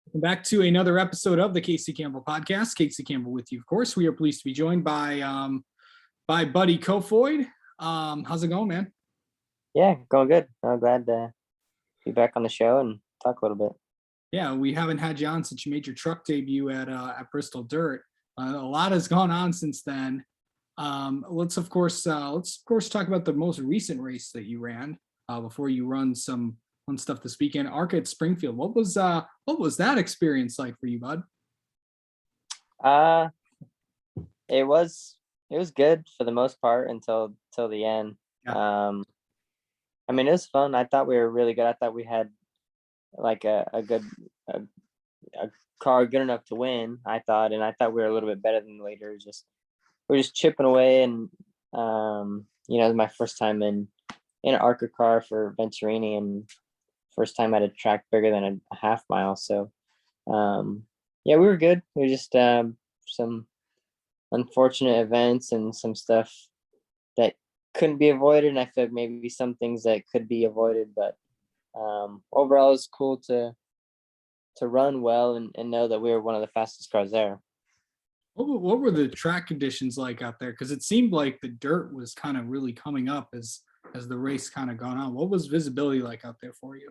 Welcome back to another episode of the Casey Campbell Podcast. Casey Campbell with you, of course. We are pleased to be joined by buddy Kofoid. How's it going, man? Yeah, going good. I'm glad to be back on the show and talk a little bit. Yeah, we haven't had you on since you made your truck debut at Bristol Dirt. A lot has gone on since then. Let's of course talk about the most recent race that you ran before you run some fun stuff this weekend. ARCA at Springfield. What was that experience like for you, bud? It was good for the most part until the end. Yeah. I mean, it was fun. I thought we were really good. I thought we had like a car good enough to win. I thought we were a little bit better than the leaders. We're just chipping away, and it was my first time in an ARCA car for Venturini, and first time at a track bigger than a half mile. So we were good. We were just some unfortunate events and some stuff that couldn't be avoided, and I feel like maybe some things that could be avoided, but overall it's cool to run well and know that we were one of the fastest cars there. What were the track conditions like out there? Because it seemed like the dirt was kind of really coming up as the race kind of gone on. What was visibility like out there for you?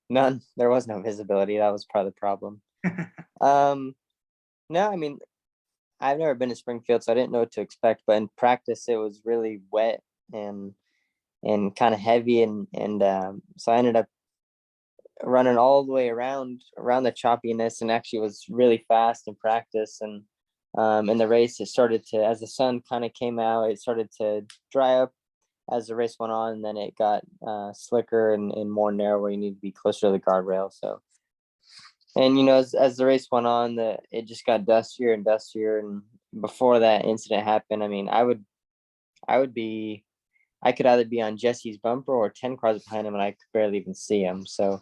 None. There was no visibility. That was part of the problem. No, I mean, I've never been to Springfield, so I didn't know what to expect. But in practice, it was really wet and kind of heavy, and so I ended up running all the way around the choppiness, and actually was really fast in practice. And in the race, it started to, as the sun kind of came out, it started to dry up as the race went on, and then it got slicker and more narrow where you need to be closer to the guardrail. So, and as the race went on, it just got dustier and dustier. And before that incident happened, I mean, I could either be on Jesse's bumper or 10 cars behind him, and I could barely even see him. So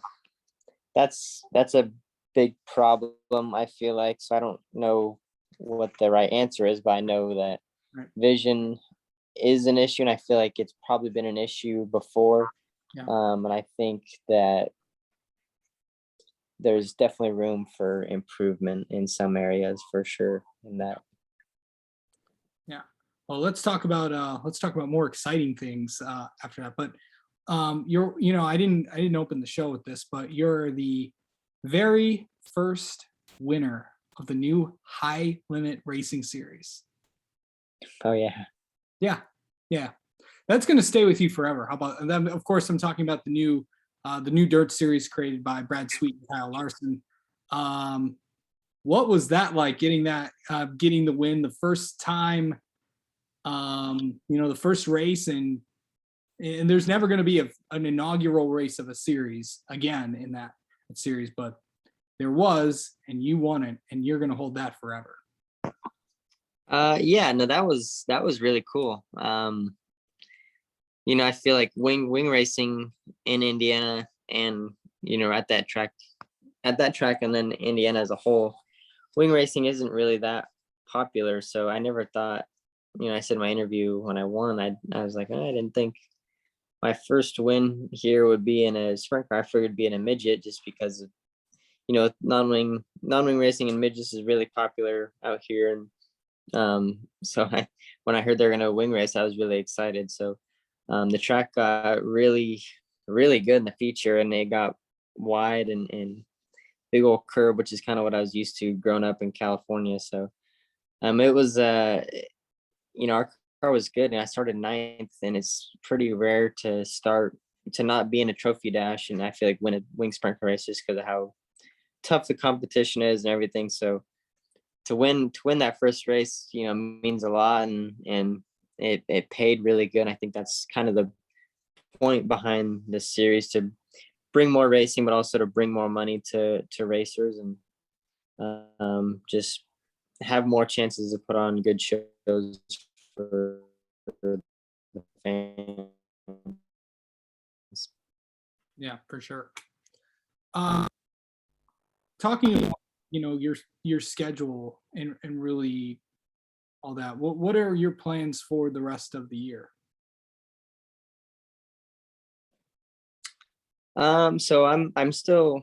that's a big problem, I feel like. So I don't know what the right answer is, but I know that vision is an issue, and I feel like it's probably been an issue before. Yeah. And I think that there's definitely room for improvement in some areas for sure in that. Yeah. Well, let's talk about more exciting things after that. But I didn't open the show with this, but you're the very first winner of the new High Limit Racing Series. Oh yeah. Yeah. That's going to stay with you forever. How about them? Of course, I'm talking about the new dirt series created by Brad Sweet and Kyle Larson. What was that like, getting the win the first time, the first race, and there's never going to be an inaugural race of a series again in that series, but there was, and you won it, and you're going to hold that forever. That was really cool. I feel like wing racing in Indiana, and at that track and then Indiana as a whole, wing racing isn't really that popular. So I never thought, I said in my interview when I won, I was like, I didn't think my first win here would be in a sprint car. I figured it'd be in a midget, just because of, non-wing racing and midgets is really popular out here. And so when I heard they're gonna wing race, I was really excited. So the track got really, really good in the feature, and it got wide and big old curb, which is kind of what I was used to growing up in California. So it was our car was good, and I started 9th, and it's pretty rare to not be in a trophy dash, and I feel like win a wing sprint race just because of how tough the competition is and everything. So to win that first race, means a lot, and it paid really good. I think that's kind of the point behind this series, to bring more racing, but also to bring more money to racers, and just have more chances to put on good shows for the fans. Yeah, for sure. Talking about, your schedule and really all that, what are your plans for the rest of the year? So I'm still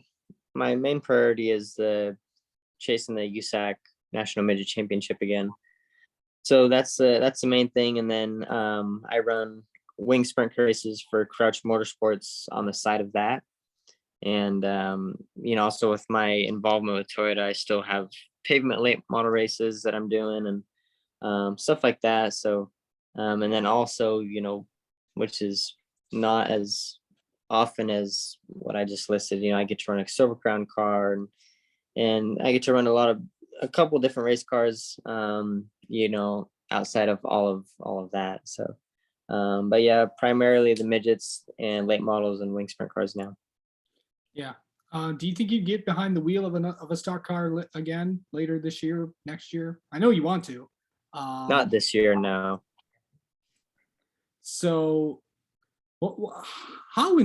my main priority is the chasing the USAC National Midget Championship again. So that's the main thing. And then I run wing sprint races for Crouch Motorsports on the side of that. And also with my involvement with Toyota, I still have pavement late model races that I'm doing and stuff like that. So and then also, which is not as often as what I just listed, I get to run a Silver Crown car and I get to run a couple different race cars, outside of all of that. So, but yeah, primarily the midgets and late models and wing sprint cars now. Yeah. Do you think you get behind the wheel of a stock car again later this year, next year? I know you want to. Not this year, no. So, how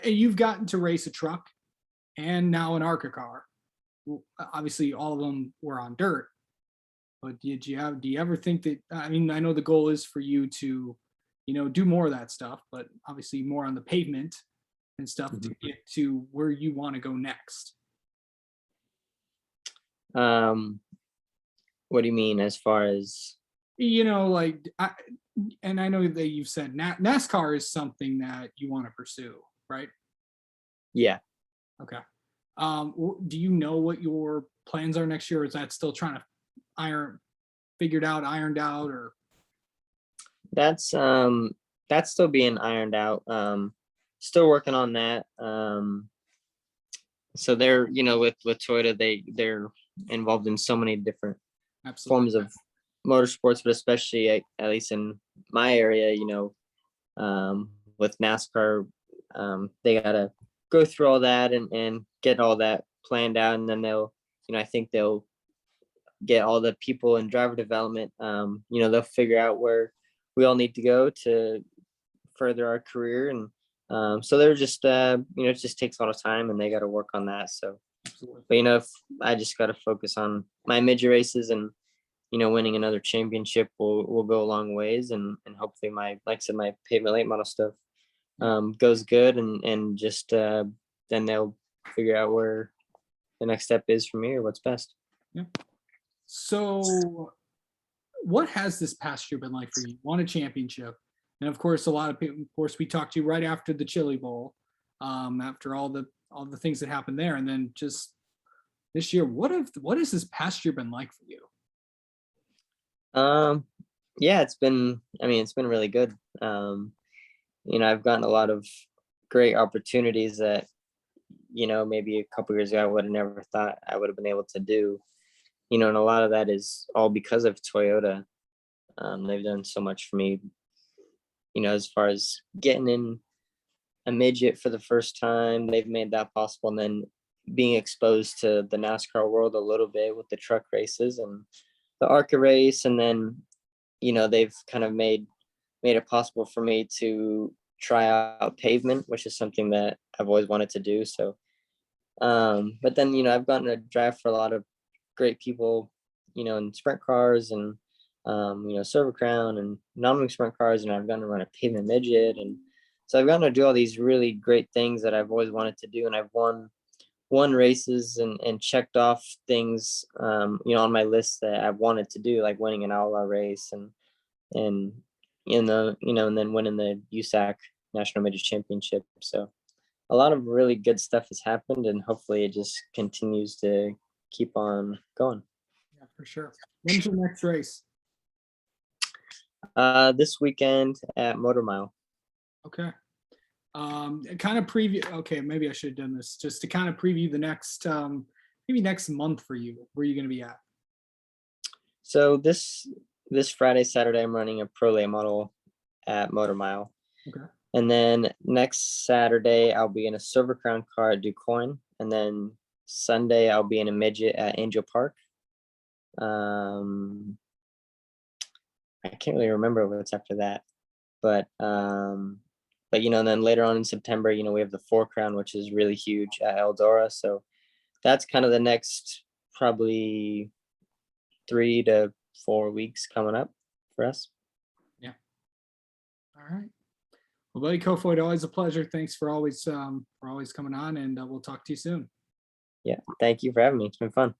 you've gotten to race a truck and now an ARCA car? Obviously, all of them were on dirt. But do you ever think that? I mean, I know the goal is for you to, do more of that stuff, but obviously more on the pavement and stuff to get to where you want to go next. What do you mean as far as? And I know that you've said NASCAR is something that you want to pursue, right? Yeah. Okay. Do you know what your plans are next year? Or is that still trying to ironed out, or? That's still being ironed out. Still working on that. So they're, with Toyota, they're involved in so many different forms of motorsports, but especially at least in my area, with NASCAR, they gotta go through all that and get all that planned out, and then I think they'll get all the people in driver development. They'll figure out where we all need to go to further our career, and so they're just it just takes a lot of time, and they got to work on that. So, but if I just got to focus on my midget races and winning another championship will go a long ways, and hopefully my pavement late model stuff goes good, and just then they'll figure out where the next step is for me or what's best. Yeah. So what has this past year been like for you? Won a championship, and of course a lot of people, of course we talked to you right after the Chili Bowl, after all the things that happened there, and then just this year, what has this past year been like for you? Yeah, it's been really good. I've gotten a lot of great opportunities that maybe a couple years ago I would have never thought I would have been able to do, and a lot of that is all because of Toyota. They've done so much for me, as far as getting in a midget for the first time. They've made that possible, and then being exposed to the NASCAR world a little bit with the truck races and the ARCA race, and then they've kind of made it possible for me to try out pavement, which is something that I've always wanted to do. So but then I've gotten to drive for a lot of great people, in sprint cars and Silver Crown and non-wing sprint cars, and I've gotten to run a pavement midget, and so I've gotten to do all these really great things that I've always wanted to do, and I've won races and checked off things on my list that I've wanted to do, like winning an outlaw race and and then winning the USAC National Midget Championship. So a lot of really good stuff has happened, and hopefully it just continues to keep on going. Yeah, for sure. When's your next race? This weekend at Motor Mile. Okay. Kind of preview. Okay, maybe I should have done this just to kind of preview the next, maybe next month for you. Where are you going to be at? So this Friday, Saturday, I'm running a pro late model at Motor Mile. Okay. And then next Saturday, I'll be in a Silver Crown car at DuQuoin. And then Sunday, I'll be in a midget at Angel Park. I can't really remember what's after that, but and then later on in September, we have the 4 Crown, which is really huge at Eldora. So that's kind of the next probably 3 to 4 weeks coming up for us. Yeah. All right. Well, buddy Kofoid, always a pleasure. Thanks for always coming on, and we'll talk to you soon. Yeah, thank you for having me. It's been fun.